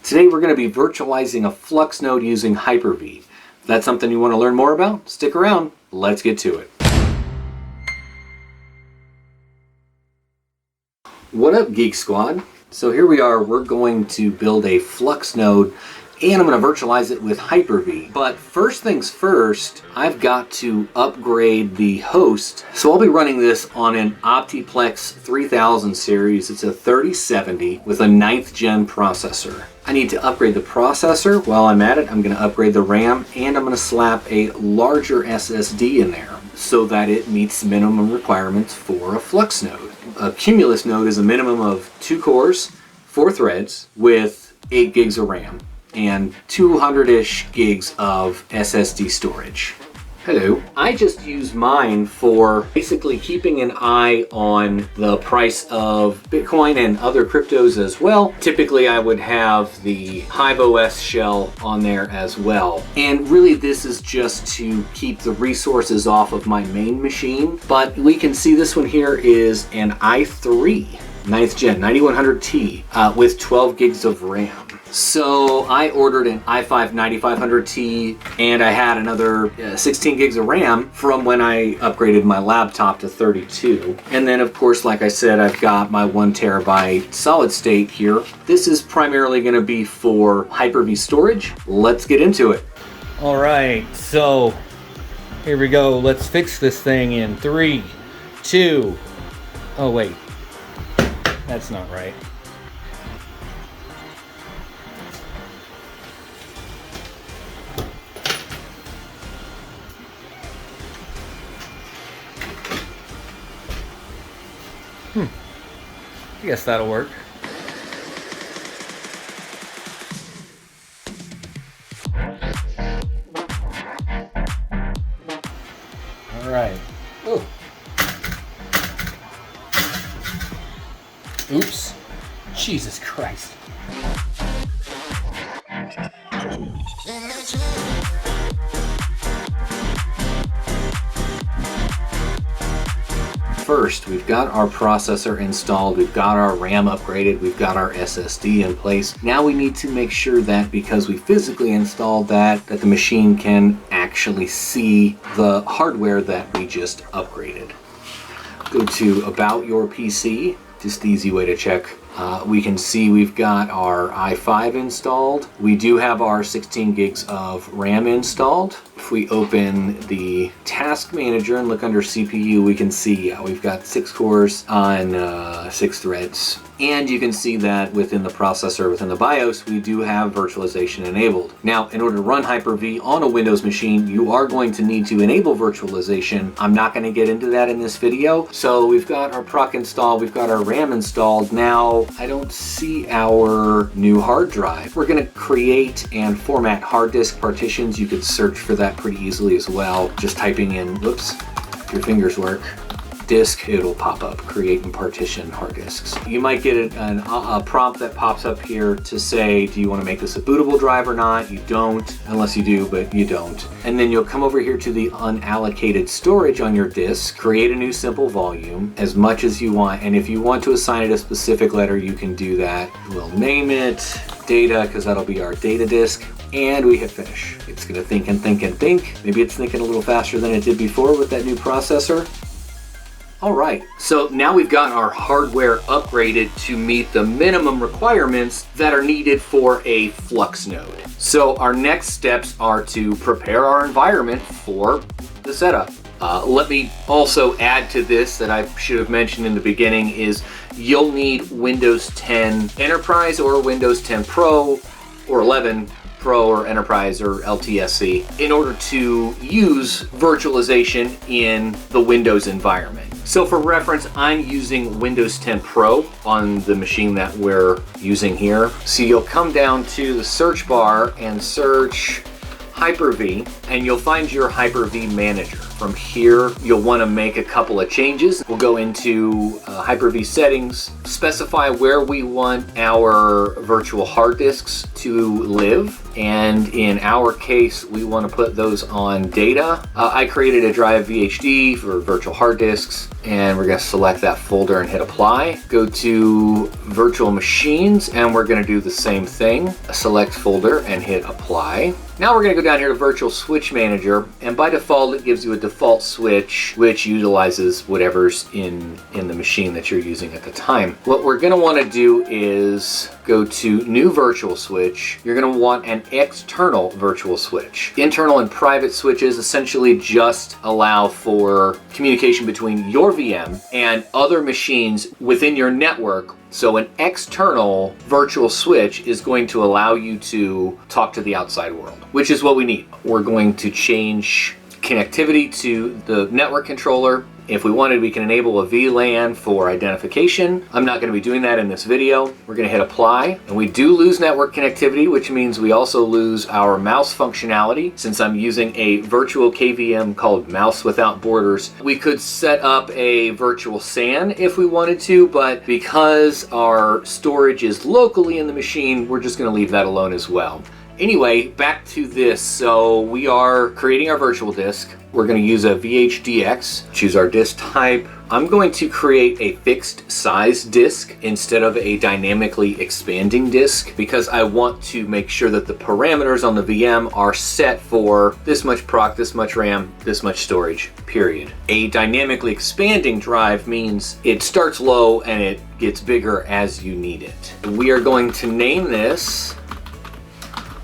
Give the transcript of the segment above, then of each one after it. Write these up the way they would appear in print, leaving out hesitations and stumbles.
Today we're going to be virtualizing a Flux node using Hyper-V. If that's something you want to learn more about, stick around. Let's get to it. What up, Geek Squad? So here we are, we're going to build a Flux node and I'm going to virtualize it with Hyper-V. But first things first, I've got to upgrade the host. So I'll be running this on an Optiplex 3000 series. It's a 3070 with a 9th gen processor. I need to upgrade the processor. While I'm at it, I'm going to upgrade the RAM and I'm going to slap a larger SSD in there so that it meets minimum requirements for a Flux node. A Cumulus node is a minimum of 2 cores, 4 threads with 8 gigs of RAM and 200-ish gigs of SSD storage. Hello. I just use mine for basically keeping an eye on the price of Bitcoin and other cryptos as well. Typically I would have the Hive OS shell on there as well. And really this is just to keep the resources off of my main machine. But we can see this one here is an i3 9th gen 9100T with 12 gigs of RAM. So I ordered an i5 9500T and I had another 16 gigs of RAM from when I upgraded my laptop to 32. And then of course, like I said, I've got my 1 terabyte solid state here. This is primarily going to be for Hyper-V storage. Let's get into it. All right, so here we go. Let's fix this thing in 3, 2. Oh wait, that's not right. I guess that'll work. All right. Oh. Oops. Jesus Christ. First, we've got our processor installed, we've got our RAM upgraded, we've got our SSD in place. Now we need to make sure that because we physically installed that the machine can actually see the hardware that we just upgraded. Go to About Your PC, just the easy way to check. We can see we've got our i5 installed. We do have our 16 gigs of RAM installed. If we open the task manager and look under CPU, we can see we've got 6 cores on 6 threads. And you can see that within the processor, within the BIOS, we do have virtualization enabled. Now, in order to run Hyper-V on a Windows machine, you are going to need to enable virtualization. I'm not going to get into that in this video. So we've got our proc installed, we've got our RAM installed. Now, I don't see our new hard drive. We're going to create and format hard disk partitions. You could search for that pretty easily as well. Just typing in, whoops, if your fingers work, disk, it'll pop up, create and partition hard disks. You might get a prompt that pops up here to say, do you want to make this a bootable drive or not? You don't, unless you do, but you don't. And then you'll come over here to the unallocated storage on your disk, create a new simple volume, as much as you want. And if you want to assign it a specific letter, you can do that. We'll name it data, because that'll be our data disk. And we hit finish. It's gonna think and think and think. Maybe it's thinking a little faster than it did before with that new processor. All right, so now we've got our hardware upgraded to meet the minimum requirements that are needed for a Flux node. So our next steps are to prepare our environment for the setup. Let me also add to this that I should have mentioned in the beginning is you'll need Windows 10 Enterprise or Windows 10 Pro or 11 Pro or Enterprise or LTSC in order to use virtualization in the Windows environment. So for reference, I'm using Windows 10 Pro on the machine that we're using here. So you'll come down to the search bar and search Hyper-V, and you'll find your Hyper-V manager. From here, you'll want to make a couple of changes. We'll go into Hyper-V settings, specify where we want our virtual hard disks to live. And in our case, we want to put those on data. I created a drive VHD for virtual hard disks, and we're going to select that folder and hit apply. Go to virtual machines, and we're going to do the same thing. Select folder and hit apply. Now we're going to go down here to Virtual Switch Manager, and by default it gives you a default switch which utilizes whatever's in the machine that you're using at the time. What we're going to want to do is go to New Virtual Switch. You're going to want an external virtual switch. Internal and private switches essentially just allow for communication between your VM and other machines within your network. So an external virtual switch is going to allow you to talk to the outside world, which is what we need. We're going to change connectivity to the network controller. If we wanted, we can enable a VLAN for identification. I'm not going to be doing that in this video. We're going to hit apply, and we do lose network connectivity, which means we also lose our mouse functionality. Since I'm using a virtual KVM called Mouse Without Borders, we could set up a virtual SAN if we wanted to, but because our storage is locally in the machine, we're just going to leave that alone as well. Anyway, back to this. So we are creating our virtual disk. We're going to use a VHDX, choose our disk type. I'm going to create a fixed size disk instead of a dynamically expanding disk because I want to make sure that the parameters on the VM are set for this much proc, this much RAM, this much storage, period. A dynamically expanding drive means it starts low and it gets bigger as you need it. We are going to name this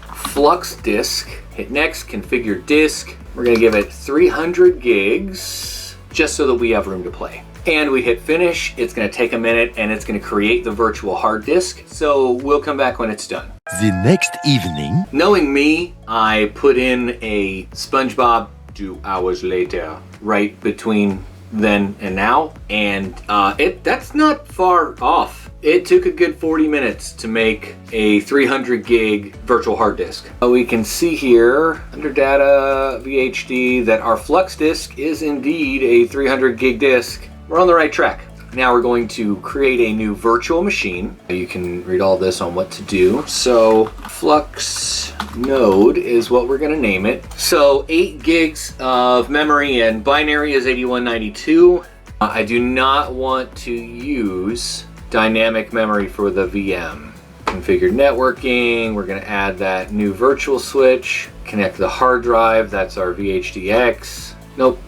Flux disk. Hit next, configure disk. We're going to give it 300 gigs just so that we have room to play. And we hit finish. It's going to take a minute and it's going to create the virtual hard disk. So we'll come back when it's done. The next evening, knowing me, I put in a SpongeBob 2 hours later right between then and now, and that's not far off. It took a good 40 minutes to make a 300 gig virtual hard disk. We can see here under data VHD that our Flux disk is indeed a 300 gig disk. We're on the right track. Now we're going to create a new virtual machine. You can read all this on what to do. So FluxNode is what we're going to name it. So 8 gigs of memory and binary is 8192. I do not want to use dynamic memory for the VM. Configured networking, we're going to add that new virtual switch, connect the hard drive, that's our VHDX. Nope,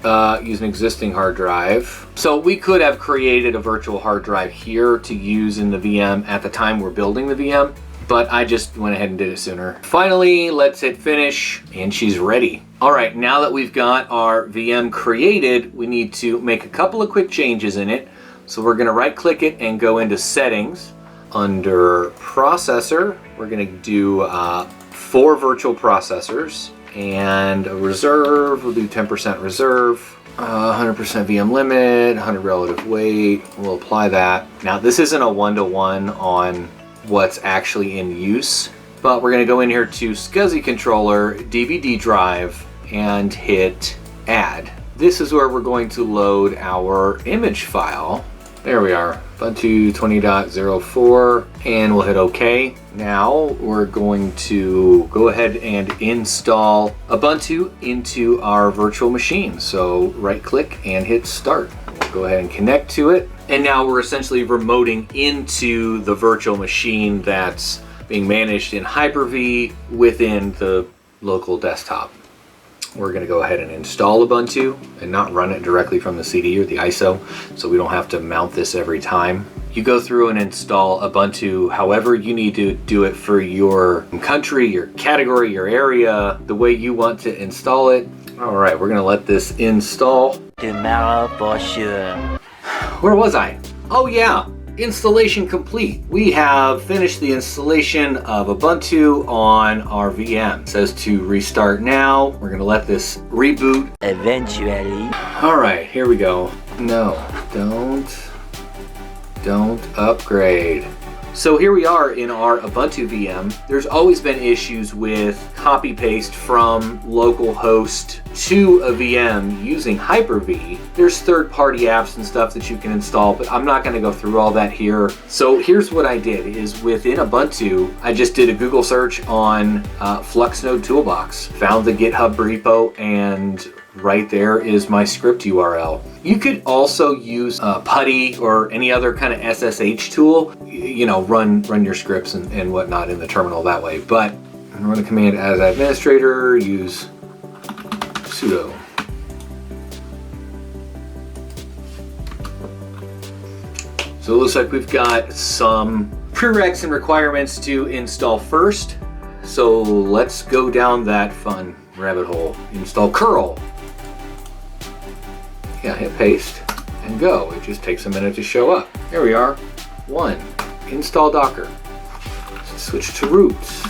use an existing hard drive. So we could have created a virtual hard drive here to use in the VM at the time we're building the VM, but I just went ahead and did it sooner. Finally, let's hit finish, and she's ready. All right, now that we've got our VM created, we need to make a couple of quick changes in it. So we're going to right click it and go into settings. Under processor, we're going to do 4 virtual processors and a reserve. We'll do 10% reserve, 100% VM limit, 100 relative weight. We'll apply that. Now this isn't a one-to-one on what's actually in use, but we're going to go in here to SCSI controller, DVD drive, and hit add. This is where we're going to load our image file. There we are, Ubuntu 20.04, and we'll hit OK. Now we're going to go ahead and install Ubuntu into our virtual machine. So right click and hit start. We'll go ahead and connect to it. And now we're essentially remoting into the virtual machine that's being managed in Hyper-V within the local desktop. We're going to go ahead and install Ubuntu and not run it directly from the CD or the ISO, so we don't have to mount this every time. You go through and install Ubuntu however you need to do it for your country, your category, your area, the way you want to install it. All right, we're going to let this install. tomorrow for sure. Where was I? Oh yeah, installation complete. We have finished the installation of Ubuntu on our VM. It says to restart now. We're gonna let this reboot. Eventually. All right, here we go. No, don't upgrade. So here we are in our Ubuntu VM. There's always been issues with copy paste from localhost to a VM using Hyper-V. There's third-party apps and stuff that you can install, but I'm not going to go through all that here. So here's what I did is within Ubuntu, I just did a Google search on FluxNode Toolbox, found the GitHub repo, and right there is my script URL. You could also use PuTTY or any other kind of SSH tool, you know, run your scripts and whatnot in the terminal that way. But run a command as administrator, use sudo. So it looks like we've got some prereqs and requirements to install first. So let's go down that fun rabbit hole. Install curl. Yeah, hit paste and go. It just takes a minute to show up. There we are. 1. Install Docker. Let's switch to roots.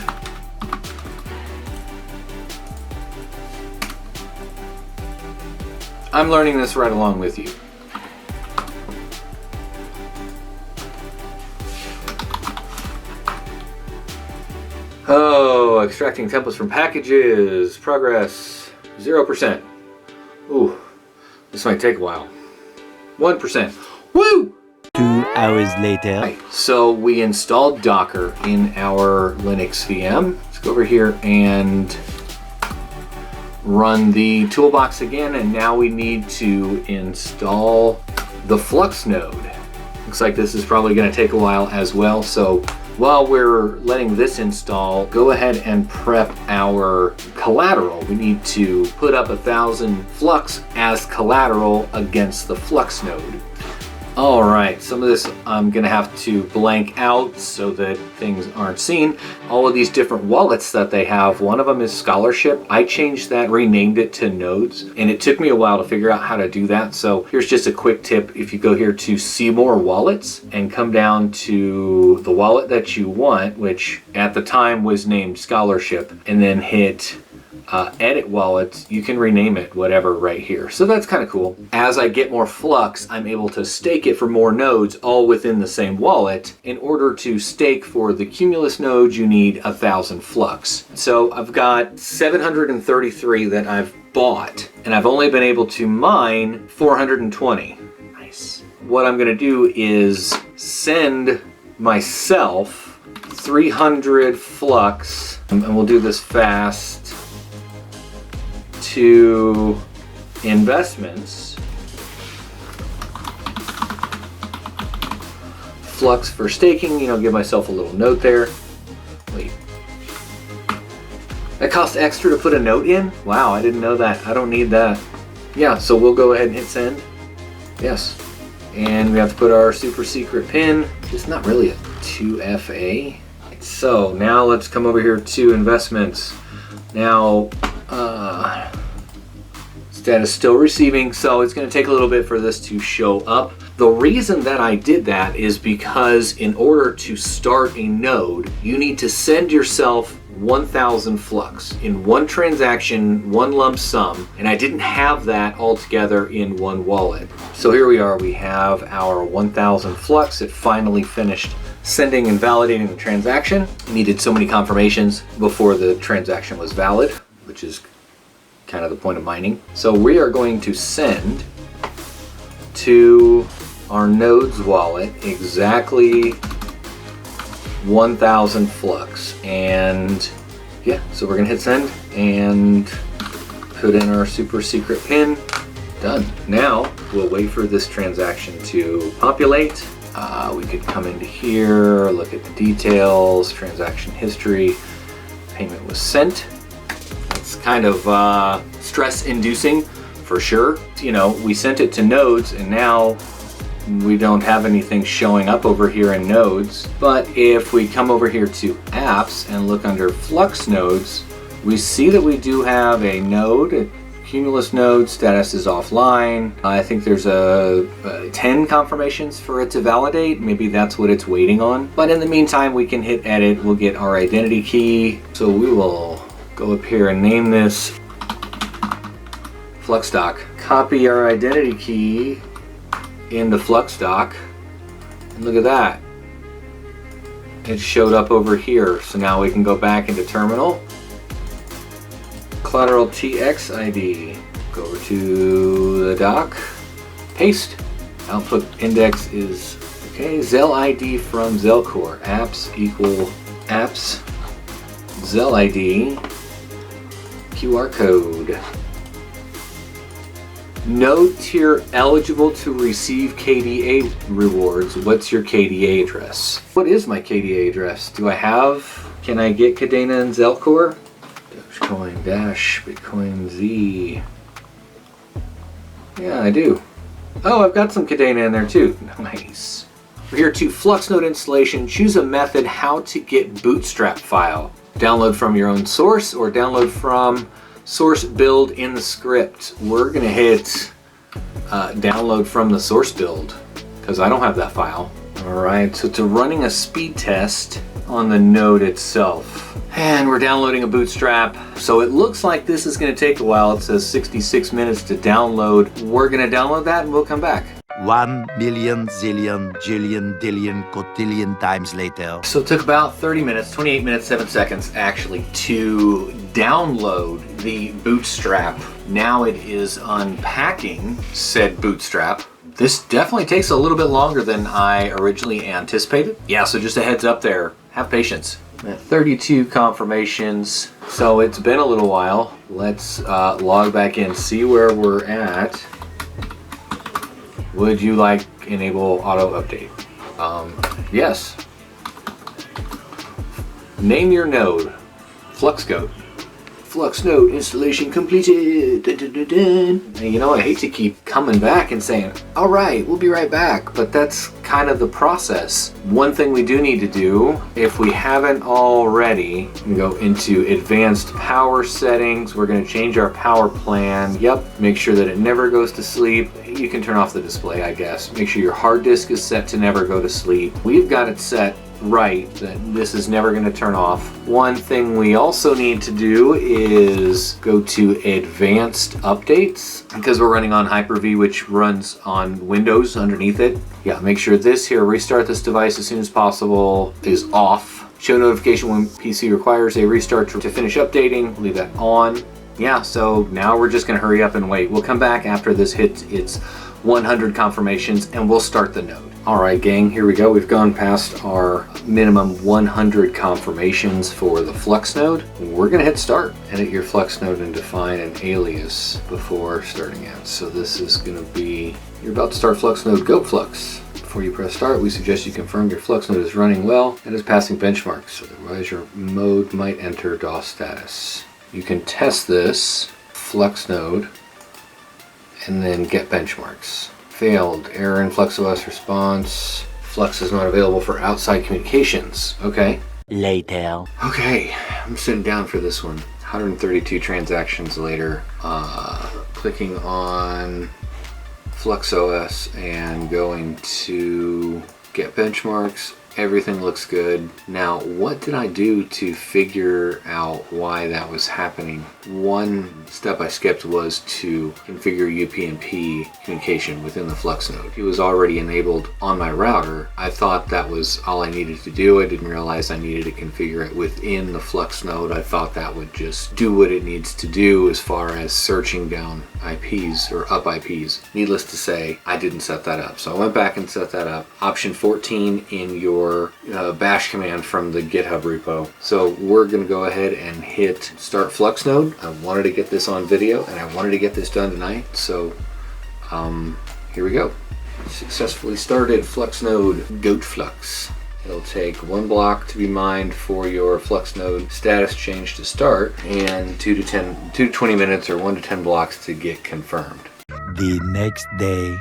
I'm learning this right along with you. Oh, extracting templates from packages. Progress 0%. Ooh. This might take a while. 1%. Woo! 2 hours later. Right, so we installed Docker in our Linux VM. Let's go over here and run the toolbox again, and now we need to install the Flux node. Looks like this is probably going to take a while as well, so while we're letting this install, go ahead and prep our collateral. We need to put up 1,000 flux as collateral against the Flux node. All right, some of this I'm gonna have to blank out so that things aren't seen. All of these different wallets that they have, one of them is Scholarship. I changed that, renamed it to Nodes, and it took me a while to figure out how to do that. So here's just a quick tip. If you go here to see more wallets and come down to the wallet that you want, which at the time was named Scholarship, and then hit edit wallets, you can rename it whatever right here. So that's kind of cool. As I get more flux, I'm able to stake it for more nodes all within the same wallet. In order to stake for the Cumulus node, you need 1,000 flux. So I've got 733 that I've bought, and I've only been able to mine 420. Nice. What I'm going to do is send myself 300 flux, and we'll do this fast, to investments, flux for staking, you know, give myself a little note there. Wait, that costs extra to put a note in? Wow, I didn't know that. I don't need that. Yeah, so we'll go ahead and hit send. Yes, and we have to put our super secret pin. It's not really a 2FA. So now let's come over here to investments. Now, status still receiving, so it's going to take a little bit for this to show up. The reason that I did that is because in order to start a node, you need to send yourself 1,000 flux in one transaction, one lump sum, and I didn't have that all together in one wallet. So here we are, we have our 1,000 flux. It finally finished sending and validating the transaction. It needed so many confirmations before the transaction was valid, which is kind of the point of mining. So we are going to send to our nodes wallet exactly 1,000 flux, and yeah, so we're gonna hit send and put in our super secret pin. Done. Now we'll wait for this transaction to populate. We could come into here, look at the details, transaction history, payment was sent. It's kind of stress inducing for sure. You know, we sent it to nodes and now we don't have anything showing up over here in nodes. But if we come over here to apps and look under Flux nodes, we see that we do have a node, a Cumulus node, status is offline. I think there's 10 confirmations for it to validate. Maybe that's what it's waiting on. But in the meantime, we can hit edit. We'll get our identity key. So we will go up here and name this FluxDoc. Copy our identity key into FluxDoc. And look at that. it showed up over here. So now we can go back into terminal. Collateral TX ID. Go over to the dock. Paste. Output index is okay. Zel ID from Zelcore. Apps equal apps. Zel ID. QR code. Node tier eligible to receive KDA rewards. What's your KDA address? What is my KDA address? Do I have? Can I get Kadena and Zelcore? Dogecoin dash Bitcoin Z. Yeah, I do. Oh, I've got some Kadena in there too. Nice. We're here to FluxNode installation. Choose a method how to get bootstrap file. Download from your own source or download from source build in the script. We're gonna hit download from the source build because I don't have that file. All right, so it's running a speed test on the node itself. And we're downloading a bootstrap. So it looks like this is gonna take a while. It says 66 minutes to download. We're gonna download that and we'll come back. 1 million, zillion, jillion, dillion, cotillion times later. So it took about 30 minutes, 28 minutes, 7 seconds actually to download the bootstrap. Now it is unpacking said bootstrap. This definitely takes a little bit longer than I originally anticipated. Yeah, so just a heads up there, have patience. At 32 confirmations, so it's been a little while. Let's log back in, see where we're at. Would you like enable auto update? Yes. Name your node. FluxNode. FluxNode installation completed. Dun, dun, dun, dun. And you know, I hate to keep coming back and saying, all right, we'll be right back, but that's kind of the process. One thing we do need to do, if we haven't already, we go into advanced power settings. We're going to change our power plan. Yep, make sure that it never goes to sleep. You can turn off the display, I guess. Make sure your hard disk is set to never go to sleep. We've got it set right that this is never going to turn off. One thing we also need to do is go to advanced updates because we're running on Hyper-V, which runs on Windows underneath it. Yeah, make sure this here, restart this device as soon as possible, is off. Show notification when PC requires a restart to finish updating. Leave that on. Yeah, so now we're just going to hurry up and wait. We'll come back after this hits its 100 confirmations and we'll start the node. All right, gang, here we go. We've gone past our minimum 100 confirmations for the FluxNode. We're gonna hit start. Edit your FluxNode and define an alias before starting it. So this is gonna be, you're about to start FluxNode, go Flux. Before you press start, we suggest you confirm your FluxNode is running well and is passing benchmarks. Otherwise, your mode might enter DOS status. You can test this, FluxNode, and then get benchmarks. Failed. Error in FluxOS response. Flux is not available for outside communications. Okay. Later. Okay, I'm sitting down for this one. 132 transactions later. Clicking on FluxOS and going to get benchmarks. Everything looks good. Now, what did I do to figure out why that was happening? One step I skipped was to configure UPNP communication within the FluxNode. It was already enabled on my router. I thought that was all I needed to do. I didn't realize I needed to configure it within the FluxNode. I thought that would just do what it needs to do as far as searching down IPs or up IPs. Needless to say, I didn't set that up. So I went back and set that up. Option 14 in your bash command from the GitHub repo. So we're going to go ahead and hit start FluxNode. I wanted to get this on video and I wanted to get this done tonight. So here we go. Successfully started FluxNode Goat Flux. It'll take 1 block to be mined for your FluxNode status change to start and 2 to 20 minutes or 1 to 10 blocks to get confirmed. The next day.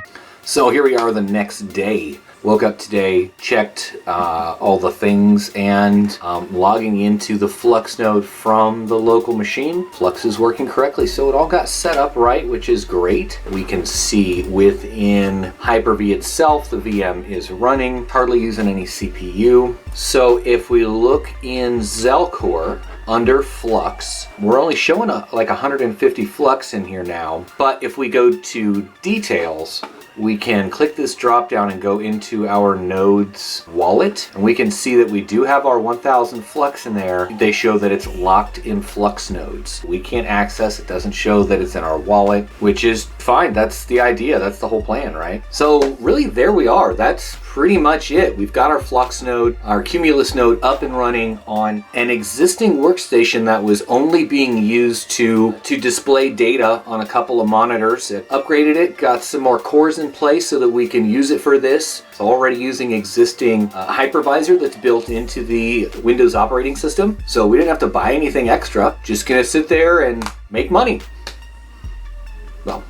So here we are the next day. Woke up today, checked all the things, and logging into the FluxNode from the local machine. Flux is working correctly, so it all got set up right, which is great. We can see within Hyper-V itself, the VM is running, hardly using any CPU. So if we look in Zelcore, under Flux, we're only showing like 150 Flux in here now, but if we go to details, we can click this drop down and go into our node's wallet, and we can see that we do have our 1000 Flux in there. They show that it's locked in Flux nodes. We can't access it, doesn't show that it's in our wallet, which is fine. That's the idea, that's the whole plan, right? So really, there we are. That's pretty much it. We've got our Flux node, our Cumulus node up and running on an existing workstation that was only being used to display data on a couple of monitors. It upgraded it, got some more cores in place so that we can use it for this. It's already using existing hypervisor that's built into the Windows operating system. So we didn't have to buy anything extra. Just gonna sit there and make money. Well,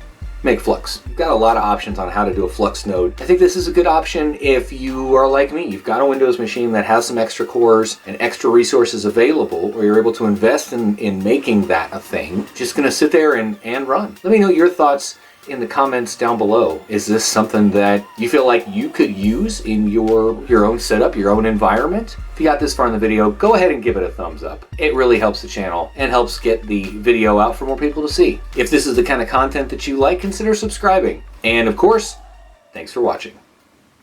make Flux. You've got a lot of options on how to do a Flux node. I think this is a good option if you are like me. You've got a Windows machine that has some extra cores and extra resources available, or you're able to invest in making that a thing. Just gonna sit there and run. Let me know your thoughts in the comments down below. Is this something that you feel like you could use in your own setup, your own environment? If you got this far in the video, go ahead and give it a thumbs up. It really helps the channel and helps get the video out for more people to see. If this is the kind of content that you like, consider subscribing. And of course, thanks for watching.